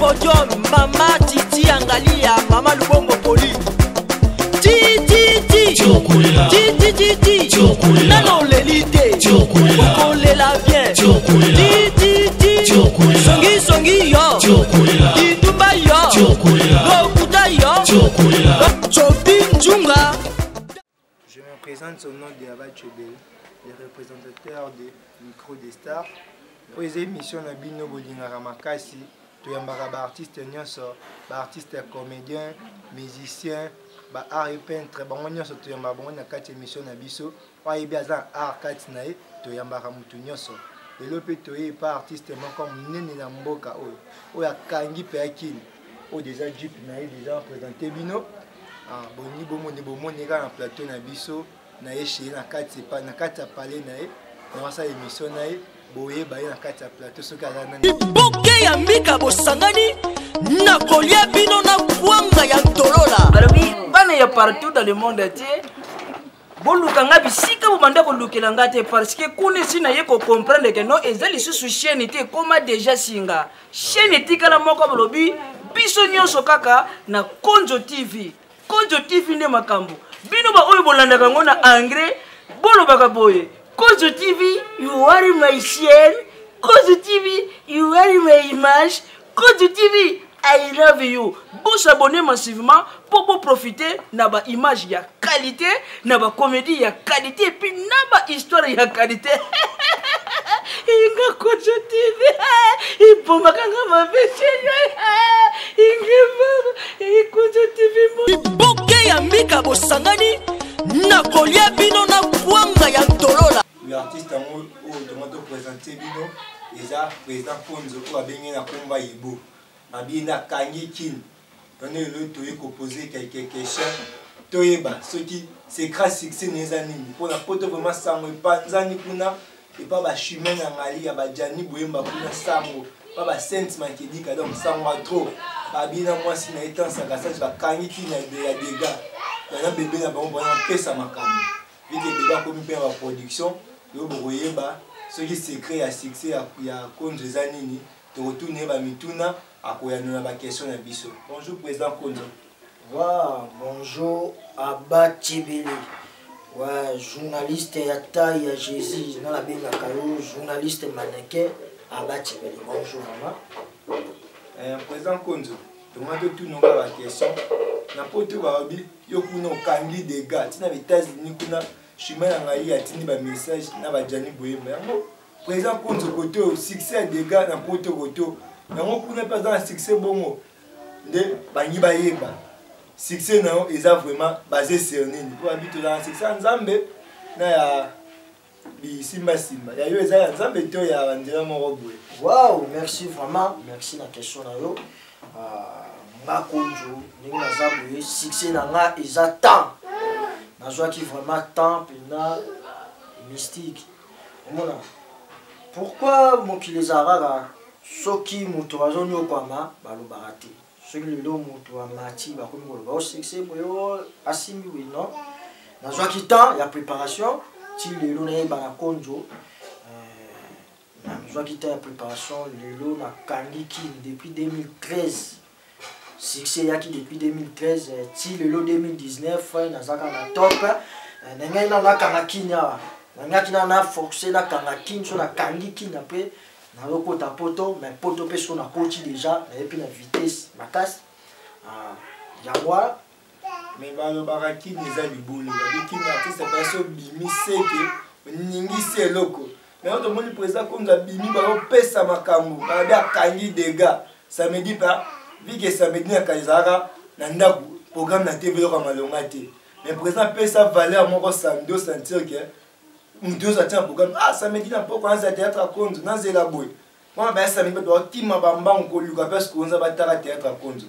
Podium, Mama Titi Angalia, Mama Lubongo Poli. Titi, Nano l'élité, Okole la vient. Titi, Songi yo, Kitumba yo, Lokuta yo, Chopin Junga. Je me présente au nom de Abba Chebel, le représentateur de Micro des Stars. Pour les émissions de Bino Bolingara Makasi, tu es un artiste nyonso, artiste comédien, musicien, art et peintre, nyonso tu es un quatre émissions na biso. Wa bien art quatre nae, tu es un mutu nyonso. Et le tu es pas artiste comme nene na mboka o ya kangi pe akili. O déjà Jeep nae déjà présenté Bino. Ah boni bomoni ka na plateau na biso na chez na quatre pas na quatre parler nae. Na sa émission nae. Boye baye na kati ya plateau soki aza nani boke ya mika bosangani na kolia bino na kwanga ya tolola balobi bana ya partout dans le monde te boluka nga bisika bomanda kolukela nga te parce que kuni sina ye ko comprendre que non eza lisusu chaîne te koma déjà singa chaîne tikala moko balobi biso nyonso kaka na Konzo TV nde makambo bino ba oyo bolandaka ngo na engrais bolobaka boye Konzo TV, you are my chaîne. Konzo TV, you are my image. Konzo TV, I love you. Vous s'abonnez massivement pour profiter de la image de qualité, de la comédie de qualité et puis de la histoire de qualité. Inga Konzo TV, il faut ma Inga Konzo TV. Boke ya mika bosangani na kolia bino na kwanga ya tolola. L'artiste a présenté Bino, déjà président Konzo qui a bien na komba yibo. Abi na kangi kin. On est le toye poser quelques questions. Toyeba, ce qui c'est grâce succès nezani. Pour la photo vraiment sango panzani kuna et pas ba chemin na ngali ya ba Jani Boyemba kuna sango. Pas ba sense makedi ka donc sango trop. Abi na moi si na étant ça ba kangi kin ya dégâts. Na bébé na ba on pesa makambo. Vite bébé comme faire la production. Yo boyeba ce qui secret à succès ya Konzo zanini to retourner ba mituna akoyana na ba question na biso. Bonjour président Konzo. Bonjour Abba Chebel. Journaliste ya taille ya Jésus na la benga kayo journaliste mannequin Abba Chebel. Bonjour maman. Président Konzo, demande tout nous la question. Na poto ba bi yo kuna kangi des gars, tina les États-Unis kuna chemin ngai atini ba message na ba Jani Boyemba. Président Konzo koto succès des gars na poto koto. Nango kuna pas dans succès bongo. De bangi ba yeba. Succès na eza vraiment basé sur nini. Pour habiter dans succès Nzambe na ya bi simba. Ya yo eza Nzambe to ya bandela mo roboye. Wow, merci vraiment. Merci la question na yo. Ma Konzo, nous avons succès dans la temps. Nous avons vraiment temps mystique. Pourquoi mon qui les a ceux qui m'ont tourné au Kwama, balo baraté. Ceux qui l'ont m'ont mati, bah comme on va succès, moi assimi oui non. Nous avons temps, il y a préparation. Si les lots n'est pas Konzo, nous avons temps la préparation. Les lots na Kangiki depuis 2013. Succès yaki depuis 2013 ti lelo 2019 nazaka na top nanga ina na kangakinya nanga kina na forcer na kangakin so na kangi kina pe na lokota poto mais poto pe so na koti déjà et puis la vitesse makasi ya moi mais balo baraki neza libulu babiki na artiste peso bimi seke ningi se loko mais on demande président comme za bimi ba pesa makambu ba da kangi des gars ça me dit pas vu que ça me dit à Kaizara, le programme na TV comme malongate. Mais présent peut ça valeur mon sando sentir que nous deux attend programme ah ça me dit na pourquoi ça théâtre à Konzo na zela boy. Moi ben ça me dit toi qui m'a bamba on ko luka parce qu'on va tara théâtre à Konzo.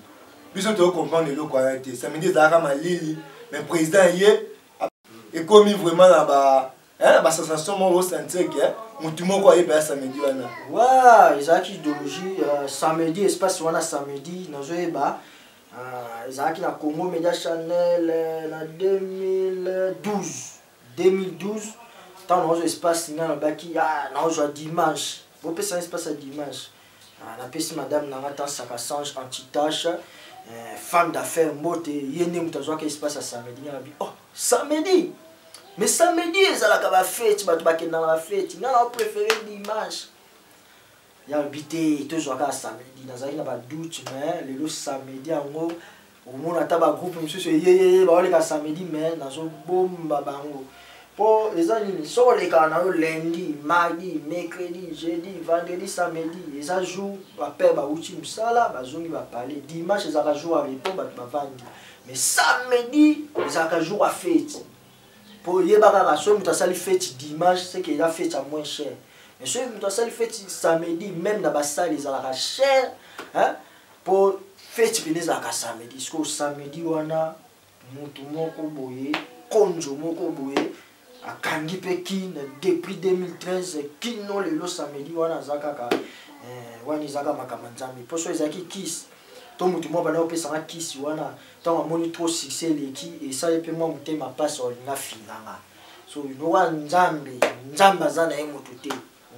Biso to comprendre le qualité. Ça me dit Zara malili mais président hier et comme vraiment là bas bah sensation mon ressentir que mon tout monde quoi il samedi wana ouais Isaac idéologie samedi espace wana samedi nazo eba Isaac na Congo Media Channel na 2012 tant nazo espace na baki nazo dimanche vous pouvez ça espace à dimanche na pesi madame na nga tansaka Sange anti-tache femme d'affaires mbote ye nde moto azwaka espace ya samedi nga na bi oh samedi mais samedi ezalaka bafete bato bakendaka bafete nga na préféré dimanche ya bite tozwaka samedi nazalaki na badoute mais lelo samedi yango omona ata bagroupe mosusu eyeyeye baoleka samedi mais nazobomba bango po eza nini soko olekaka na yo lundi mardi mercredi jeudi vendredi samedi eza jour bapere bauti mosala bazongi bapale dimanche ezalaka jour ya repos bato bavandi mais samedi ezalaka jour ya fete po yeba kaka soki moto asali fete dimanche seke eza fete ya moins cher mais soki moto asali fete samedi même na basali ezalaka cher po fete pene ezalaka samedi siko samedi wana moto moko boye konzo moko boye akangi pe kine depuis 2013 kino lelo samedi wana aza kaka wana ezaka makambo nzambe mpo so ezalaki kisi to moto moko bana opesanga kisi wana ntango amoni trop succès eleki esali mpe mwa motema mpasi olinga finanga so inowa nzambe aza na ye moto te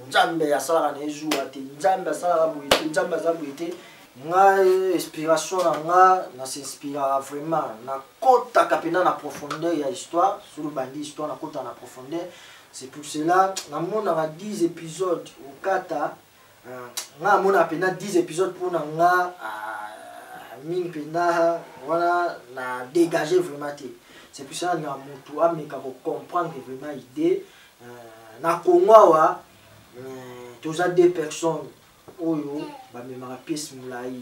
nzambe asalaka na ye jour te nzambe asalaka boye te nzambe aza boye te nga inspiration na nga na s'inspirera vraiment na kotaka pena na profondeur ya histoire sur bandi histoire na kota na profondeur c'est pour cela na mona 10 épisodes okata nga mona pena 10 épisodes pour na nga mine pena voilà na dégager vraiment te c'est pour cela na mutu ameka ko comprendre vraiment idée na Kongo toza deux personnes oyo bamemaka pièce molai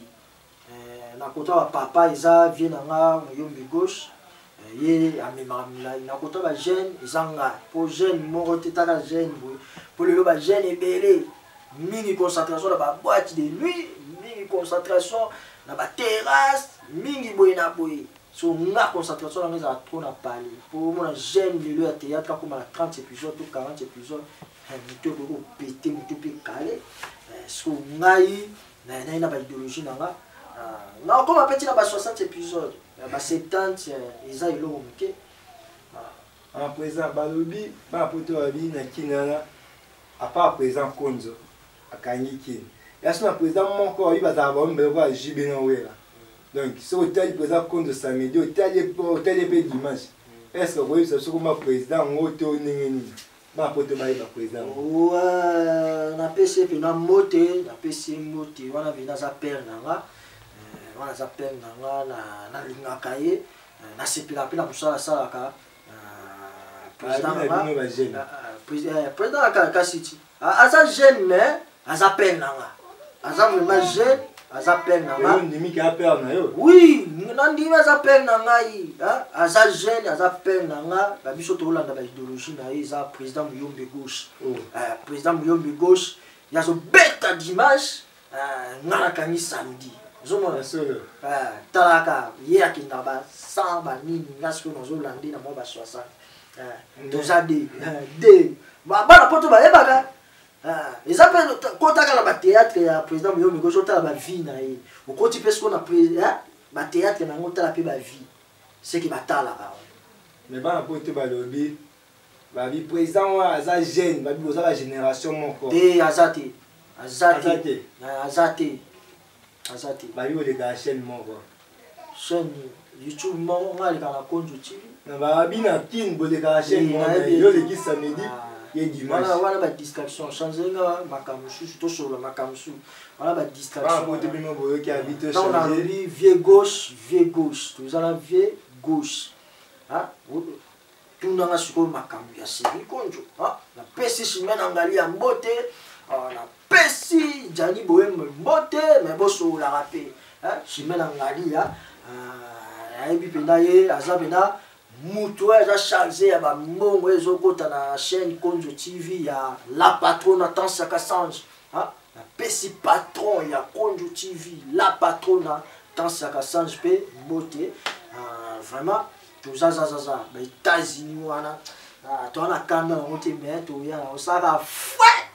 na kota ba papa eza vie na nga moyombi gauche ye amemaka molai na kota ba jeune eza nga po jeune moko te taka jeune boye po lelo ba jeune ebele mingi concentration na ba boîte de nuit mingi concentration na ba terrasse mingi boye na boye so nga concentration na nga trop na pali po mona jeune lelo ya théâtre comme na 30 épisodes ou 40 épisodes mutu ko péter mutu pe calé so ngai na ba idéologie na nga na comme petit na ba 60 épisodes ba 70 eza iloko muke en présent balobi ba poto abi na kinana à part présent konzo akangi kin ya sina présent moko oyi bazaba ombe ko ajibe na wela donc so otali présent konzo samedi otali pe dimanche est-ce que vous savez comment président ngoto ningeni ba poto ba iba président na PC pe na mote na PC mote wana vina za père nanga wana za père nanga na lingaka ye na sepila pe na kusala sala ka président ka city aza jeune mais aza père nanga aza vraiment jeune aza père nanga ndimi ka père na yo oui nandima aza père nanga yi aza jeune aza père nanga ba biso to landa ba idéologie na ye za président Muyombe gauche président Muyombe gauche ya zo beta dimanche ngana kangi samedi zomona solo talaka ye akinda ba 100 ba nini ngasko nozo landi na mo ba 60 toza de bana poto bayebaka eza mpe kotaka na batéâtre ya président Muyombe gauche otala bavie na ye okoti mpe siko na batéâtre nango otala mpe bavie seki batalaka mais bana poto balobi babi président wa aza jeune babi oza ba génération moko te aza te babi oleka chaîne moko chaîne YouTube moko nga aleka na Konzo TV na babi na kin boleka chaîne moko yo leki samedi ye dimanche wana ba distraction changenga makamusu to solo makamusu wana ba distraction ba poto bino boyo ki habite changer on a dit vieux gauche tous la vieux gauche tout nga siko makambu ya série Konzo na pesi chimena ngali ya mbote na pesi jani boyembe mbote mais boso la rapé chimena ngali ya ayebi penda ye aza penda mutu eza chargé ya bambongo ezokota na chaîne Konzo TV ya la patronne Tansaka Sange na pesi patron ya Konzo TV la patronne Tansaka Sange pe mbote vraiment tozazazaza ba États-Unis wana toana kanda na mote mais to ya osaka fouet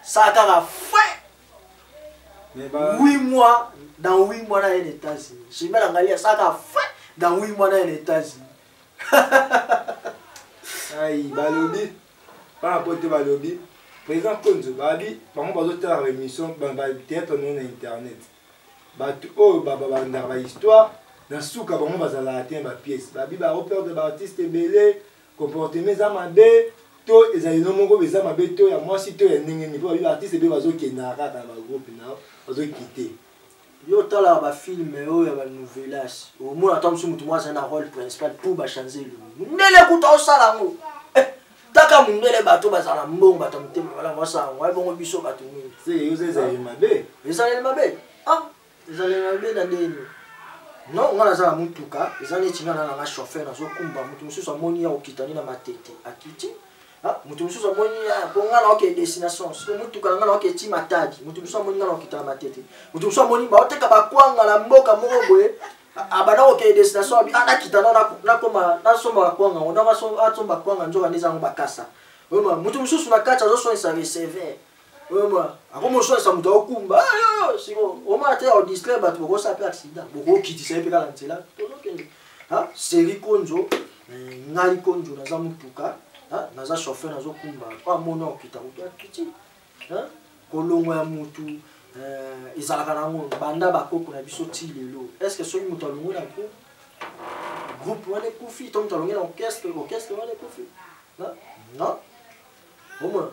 saka fouet mais ba 8 mois dans 8 mois na les États-Unis chimela ngali saka fouet dans 8 mois dans les États-Unis aïe balobi pas poto balobi président Konzo babi bango bazotala émission théâtre non na internet bato oyo babandaka bahistoire na suka bango bazalaka te ba pièce babi baoperde baartiste ebele comportement eza mabe to ezali no moko eza mabe to ya mwasi to ya ndenge nini mpo babi baartiste ebele bazokendaka kaka na bagroupe na bazokite yo tala bafilme oyo ya banouvelage omona ata mosu motu mwasi na rôle principal pour bachange elongi ndele kuta osala yango taka mundele bato bazala mbongo bato motema wala mwasa yango ayebongo biso bato mingi se yozo ezali mabe ezaleli mabe ezaleli mabe na ndeni non nga nazala mutuka eza neti nga nanga chauffeur nazokumba motu mosusu amoni ya okitani na matete akiti motu mosusu amoni po nga naoke destination so mutuka nga naoke ti matadi motu mosusu amoni nga naokita na matete motu mosusu amoni baoteka bakwanga na mboka moko boye abana oke destination abi anakita nakoma nasomba bakwanga onda asomba bakwanga nzoka ndezango bakasa oyoma motu mosusu na kati azosonisa receveur oyoma akomosonisa motu aokumba siko oma te aodistre bato bokosa mpe accident bokokitisa ye mpe kala nzela tozokende seri konzo ngai konzo naza mutuka naza chauffeur nazokumba po amoni aokita motu akiti kolongo ya motu ezalaka nango banda bakoko na biso ti lelo estce soki moto alongo na groupe wana ekufi to moto alongi na orchestre wana ekufi non omona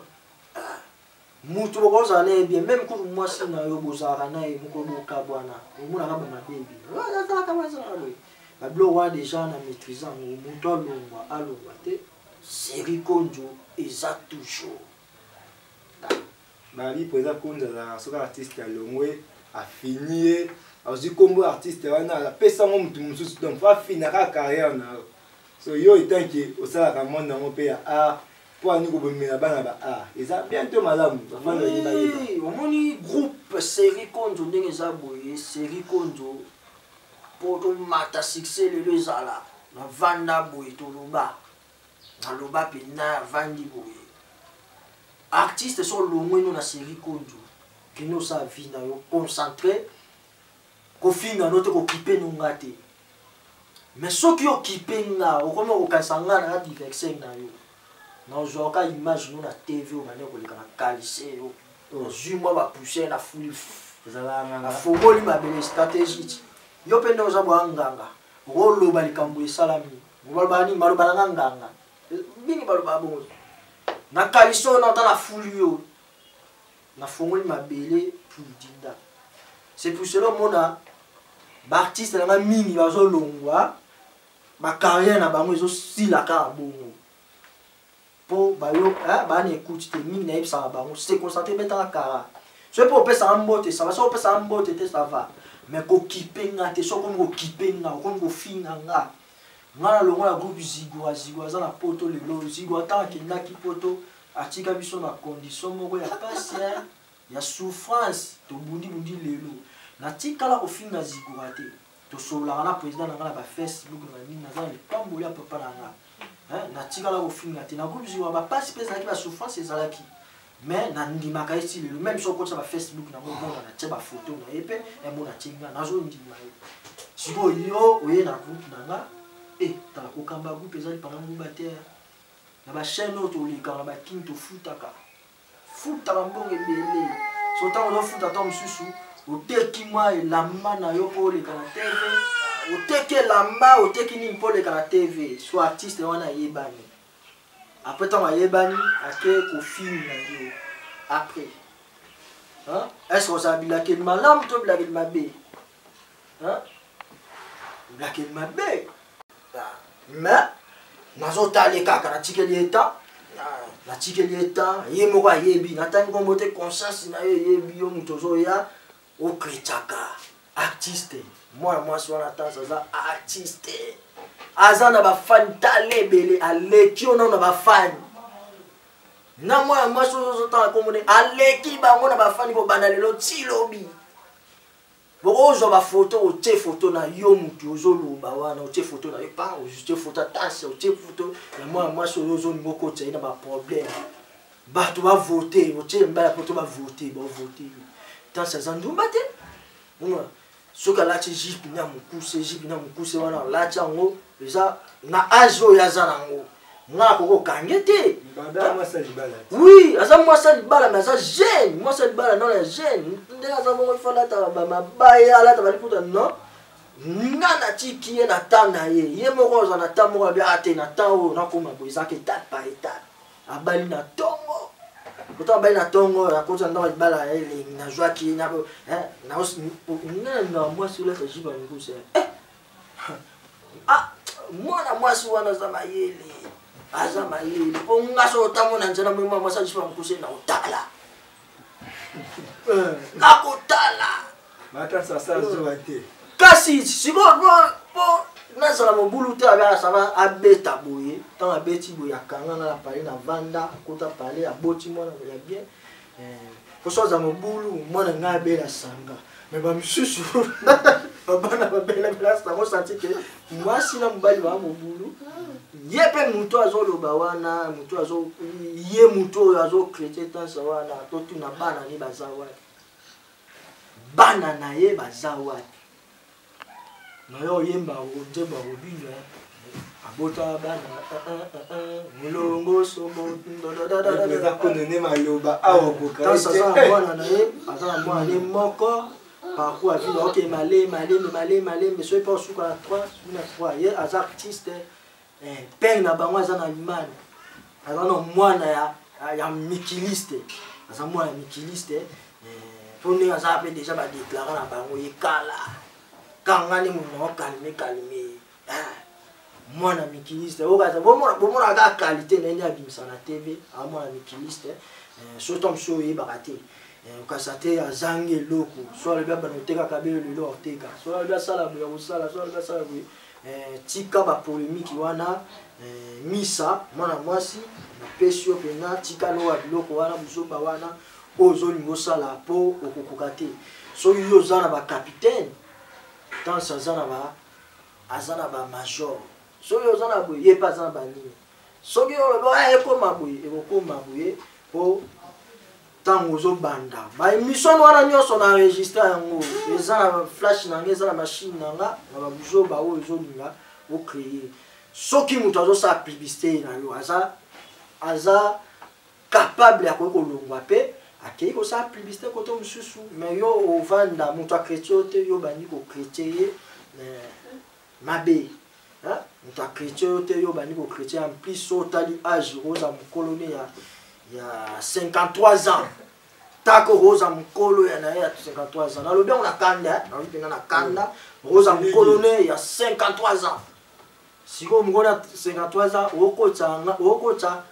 motu bokozala na ye bien même kutu mwasi na yo bozalaka na ye moko bokabwana omonaka bamabebi azalaka bazalaka boye babilo wana deja na maîtrise yango moto alongwa te série konzo eza toujours babi président Konzo azalaka soki artiste alongwe afini ye azwi kombo artiste wana apesa ngo motu mosusu donc fo afinaka carrière na yo so yo etanke osalaka monde yango mpe ya art mpo ani kobomela bana ba art eza bientôt malamu bafana bayeba omoni groupe série konzo ndenge eza boye série konzo mpo tomata succès lelo ezala na vanda boye toloba naloba mpena avandi boye artiste so longweno na série konzo kino osa vi na yo concentré kofinga no te kokipe nonga te mais soki okipe nga okomi okokanisa nga na direction na yo nazwaka image no na tv obande koleka na kalise yo ozwi mwa bapousse na fuli afongoli mabele stratégie yo mpe nde oza bwa nganga okoloba likambo esalami balobaka nini baloba nanga nganga mingi balobaka bongo na kalise oyo nata na fuli yo nafongoli mabele pour dinda c'est pour cela omona baartiste nanga mingi bazolongwa bacarrière na bango ezosila kaka bongo mpo bayo bana écoute te mingi nayebisaka bango se concentré betaka kara so mpe opesaka mbote sava so opesaka mbote te sava mais kokipe nga te so okomi kokipe nga okomi kofinga nga na longo ya groupe zigwa aza na poto lelo zigwa ntaka akendaki poto atika biso na condition moko ya pasi ya souffrance tobundi lelo natikala kofinga zigwa te tosololaka na président na nga na bafacebook na nini naza na lipamboli ya papa na nga natikala kofinga te na groupe zigwa bapasi mpe ezalaki basouffrance ezalaki mais nandimaka ye ti lelo même so okotisa bafacebook nango omona natia bafoto na ye mpe emona tie nga nazondima ye sikoyo yo oye na groupe na nga tala kokamba groupe eza lipanga nguba te na bachaîne oyo tolekaka na bakini tofutaka mbongo ebele so ntango ozofuta ta mosusu oteki mwa elamba na yo mpo oleka na tv oteki elamba oteki nini mpo oleka na tv so artiste wana ayebani apres ntango ayebani ake kofinga yo après est-ce ozala bilakeli malamu to bilakeli mabe bilakeli mabe mais nazotali kaka natikeli eta ye moko ayebi natangi kombo te conscience na yo eyebi yo moto ozoya okritaka artiste mwana mwasi wana tansa aza artiste aza na bafani tala ebele aleki yo nao na bafani na mwana mwasi ozotanga kombo te aleki bango na bafani kobanda lelo ti lobi bokozwa bafoto otie foto na yo motu ozoloba wana otie foto na yo pa otie foto atanse otie foto ya mwana mwasi oyo ozolinga okotisa ye na baproblème bato bavote otie mbala poto bavote tanse aza ndumba te soki alati jipe na mokuse wana alati yango eza na age oyo aza nango nga koko kange te Baba mwasa libala. oui aza mwasa libala mais aza jeune mwasa libala non ya jeune ndenge aza bongo il faut alata bamabaye alata baliputa non nga natiki ye na temps na ye ye moko oza na temps moko abi ate na temps oyo nakoma boye ezaka étape par étape abali na ntongo pourtant abali na ntongo akota ndako libala ya elengi nazwaki ye nga mwasi oleka jiba mikuse mwana mwasi wana aza mayele aza mayele po nga so otamona nzela mwema mwasi ajiba mikuse na otala nakotala Mata sasa zoa te. kasi sikoyo po nazala mobulu te abasaba abeta boye ntango abeti boye akanganga na pale na vanda akota pale aboti mwana ya bien poso aza mobulu mwana ngai abela sanga me bamisusu babana babelabela sango santi ke mwasi na mobali baa mobulu ye mpe moto azoloba wana ye moto oyo azocrete tansa wana totuna bana ne baza wapi bana na ye baza wapi nayo yemba nzemba robino abota bana mulongo sobo Eza konone maloba awo boka. tansa za mwana na ye aza mwana ne moko parcours à vie ok malé mais soyez pas sous la 3 ye aza artiste peng na bango aza na limane aza na mwana ya mikiliste aza mwana ya mikiliste po ndenge aza mpe déjà badéclara na bango yekala kangani munoko calme mwana mikiliste bomona kaka qualité na ye nde abimisa na tv amwana mikiliste soto mosu oyebaka te okasa te azangi eloko so alobi abana otekaka belo lelo oteka so alobi asala boye akosala so alobi asala boye tika bapolémiki wana misa mwana mwasi napesi yo mpena tika lowa biloko wana buzoba wana oyo ozolinga osala mpo okokoka te soki yo oza na bacapitaine tanse aza na bamajor soki oza na boye ye mpe aza na banini soki olobi ekoma boye ekokoma boye mpo ntango ozobanda baémission wana nyonso na enregistre yango eza na flash na nga eza na machine na nga na babuzoba oyo ezolinga ocreye soki moto azosala publicité na yo aza capable ya koki kolongwa mpe akei kosala publicité kote mosusu mais yo ovanda moto akretye yo te yo bandi kokretye ye mabe moto akretye yo te yo bandi kokretye en plus so otali age oza mokolo ne ya 53 ans tako roza mokolo ya na ya 53 ans nalobi yango na kanda nalobi mpenza na kanda roza mokolo ne ya 53 ans sikoyo mokolo ya 53 ans okotya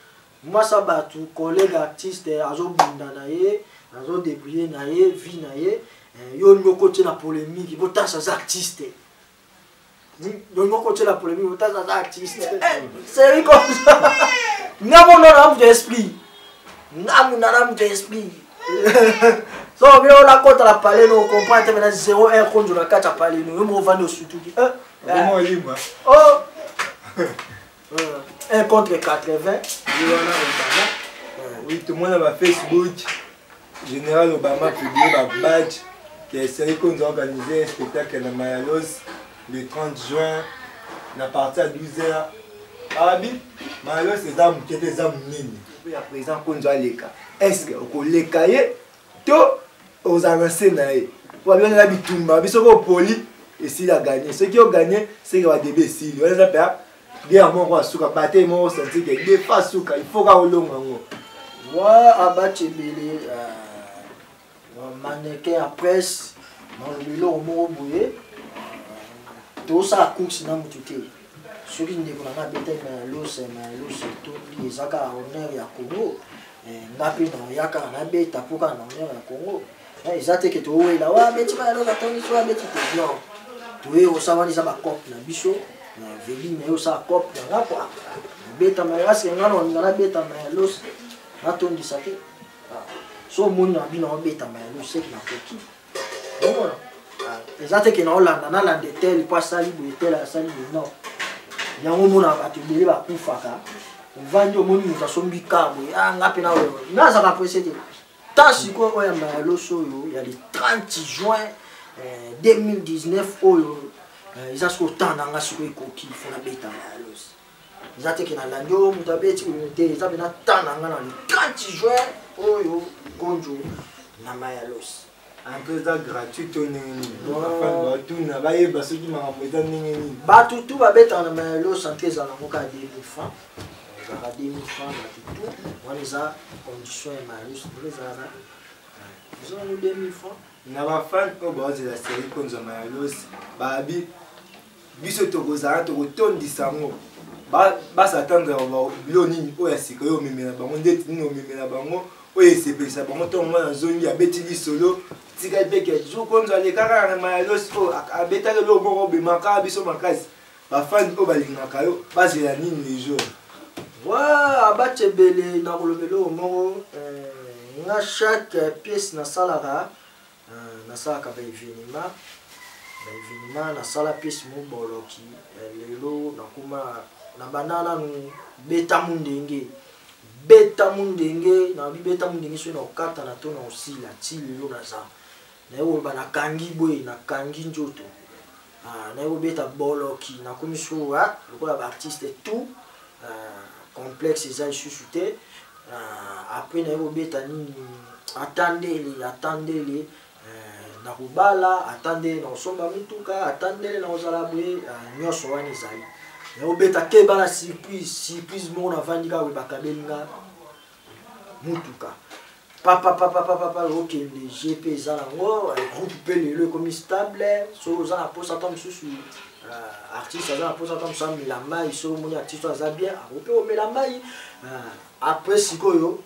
mwasa bato collègue artiste azobunda na ye azodébrouiller na ye vie na ye yo olingi okotie na polémique botansa aza artiste olingi okotie na polémique botansa aza artiste série comme ça ngamona na mutu esprit ngamuna na mutu esprit so bien olakota la pale no comprendre maintenant 0-1 konjo na kata pale no yo mo vandi osutuki Comment libre? Oh 1 contre 80 oui, tout le monde a Facebook. Général Obama a publié ma badge qui est série qu'on a organisé un spectacle à Mayalos le 30 juin à partir de 12h. Arabi, Mayalos c'est un qui était un mini. Puis à présent qu'on doit les cas. Est-ce que on les cahiers tout aux avancées naïe. Pour bien la bitumba, mais ce qu'on poli et s'il a gagné, ceux qui ont gagné, c'est qu'il va débuter si. On les appelle bien mon roi souka battre mon senti que des pas souka il faut qu'on longo. Ouais, abattre belé mannequin à presse, dans le long mot bouillé. Tout ça course na mututé. Celui qui n'est pas bête mais l'os tout les aka honneur ya Congo. Ngapi na yaka na beta poka na honneur ya Congo. Ils attaquent que tout là wa beti ma l'os attendre soit beti te non. Tu es au savani za ba cop na biso. Veli na yo sa cop na quoi. Beta ma rasi ngano ngana beta ma l'os. Atondi sake. So mona bina beta ma l'os c'est na koki. Bon. Les attaquent na Hollande na la tel pas sali bu tel a sali non. Yango mona batubeli ba kufaka. Vandi omoni muta sombi kamwe ngapi na wewe. Naza ka précéder. Tasi ko oyamba loso yo ya le 30 juin 2019 oyo ils ont ce temps dans la souris coquille faut la bête à l'os eza teke na landi oyo moto abeti te eza pena temps na nga na le 30 juin oyo konjo na Mayalos entrée eza gratuit to ndenge nini bafani batuna bayeba soki makambo eza ndenge nini bato tu babetaka na Mayalos entrée ezala nango kaka 2000 francs ezalaka 2000 francs bato tu wana eza condition ya Mayalos ndenge ezalaka eza nango 2000 francs na bafani oyo baozela série konzo Mayalos babi biso tokozala tokotondisa yango basatandre bilo nini oyo ya sika oyo omemela bango ndeti nini omemela bango oyo esepelisa bango ntongo mwana zongi abeti lisolo tika epeke jour konzo alekaka na Mayalos oyo abetaki eloko moko obemaka biso makasi bafani oyo balingaka yo bazela nini les jours wa abati ebele na kolobela oyo moko nga chaque pièce nasalaka baévénement nasala pièce moboloki lelo nakoma na banda nanu beta mundenge so na okata na to na osila ti lelo naza nayekoba nakangi boye nakangi nzoto nayekobeta boloki nakomi so lokola baartiste tout complexe eza lisusu te après nayekobeta nini atandele nakobala atandele na kosomba mituka atandele na kozala boye nyonso wana ezali naobeta keba na surprise moko navandi kaka bakabelinga mutuka papa okende gp eza nango groupe mpe lelo ekomi stable soki oza na posa ata mosusu artiste aza na posa ata mosusu amela mai soki omoni artiste aza bien akope omela mai après sikoyo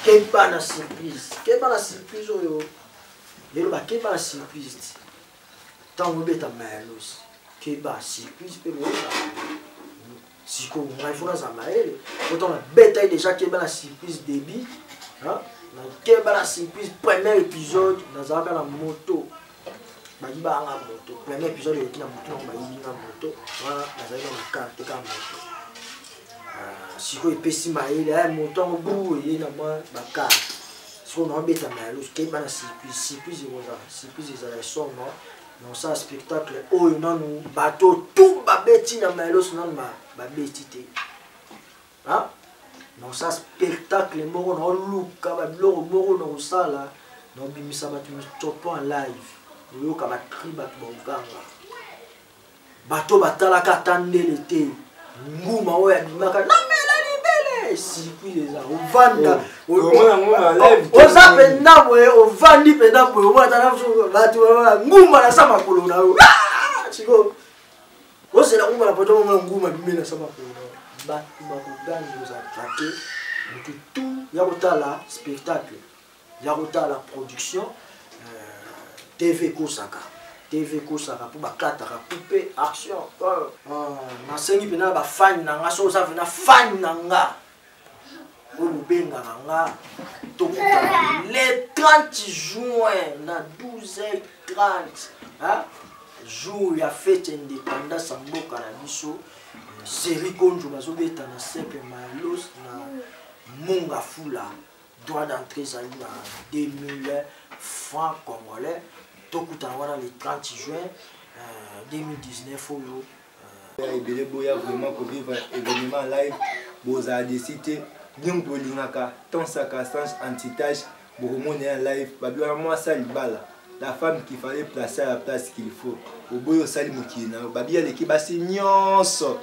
keba na surprise oyo lelo bakeba na surprise ti ntango obeta Mayalos keba surprise mpe boza sikoyo ngai fo naza mayele otango nabeta ye déjà keba na surprise début nakeba na surprise premier épisode nazalaka na moto bayi baanga moto premier épisode eleki na moto nango bayibinga moto wana nazali na makarte kaka moto sikoyo epesi mayele moto yango bu eye na mwa bakarte sikoyo naobeta Mayalos keba na surprise ezala esomo naosala spectacle oyo nanu bato tu babeti na Mayalos nanu babeti te naosala spectacle moko naoluka babiloko moko naosala naobimisa bato mitopo en live oyoka bakri bato baoganga bato batalaka ata ndele te nguma oyo abimaka namela libele surprise eza ovanda oza mpenda boye ovandi mpenda boye omona bato nguma nasa makolo na yo siko ozela nguma na poto omona nguma bimeli nasa makolo na yo bato bakogani ozalaka te motu tu ya kotala spectacle ya kotala production tv kosaka mpo bakataka coupe action nasengi mpena bafani na nga so oza vena fani na nga oyo bobengaka nga tokutana le 30 juin na 12h30 jour ya fete indépendance ya mboka na biso série konjo bazobeta na sepe Mayalos na munga fula droit d'entrée ezali na 2000 francs congolais tokutana wana le 30 juin 2019 oyo ebele boya vraiment kovivre événement live bozala desi te ndenge bolingaka tonsaka sans antitage bokomona ya live babilaka mwasa libala la femme qui fallait placer à la place qu'il faut oboyi osali mokili na yo babi aleki basi nyonso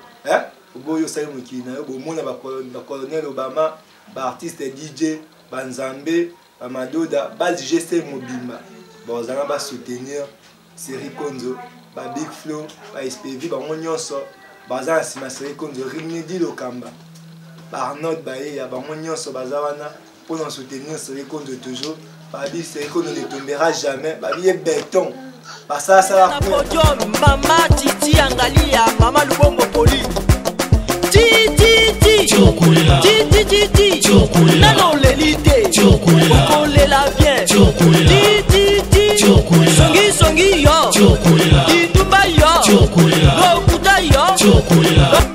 oboyi osali mokili na yo bomona bacolonel Obama baartiste DJ banzambe bamadoda bazigeste mobimba bazala basoutenir série konzo Big Flow SPV bango nyonso baza na nsima série konzo Rimedi Lokamba Arnold Baye bango nyonso baza wana pour soutenir série konzo toujours babi série konzo ne tombera jamais babi béton ça la podium mama Titi Angalia mama Lubongo Poli Titi nano l'élite okolela bien Titi songi yo Itumba yo Lokuta yo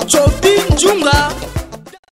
Chopi Njunga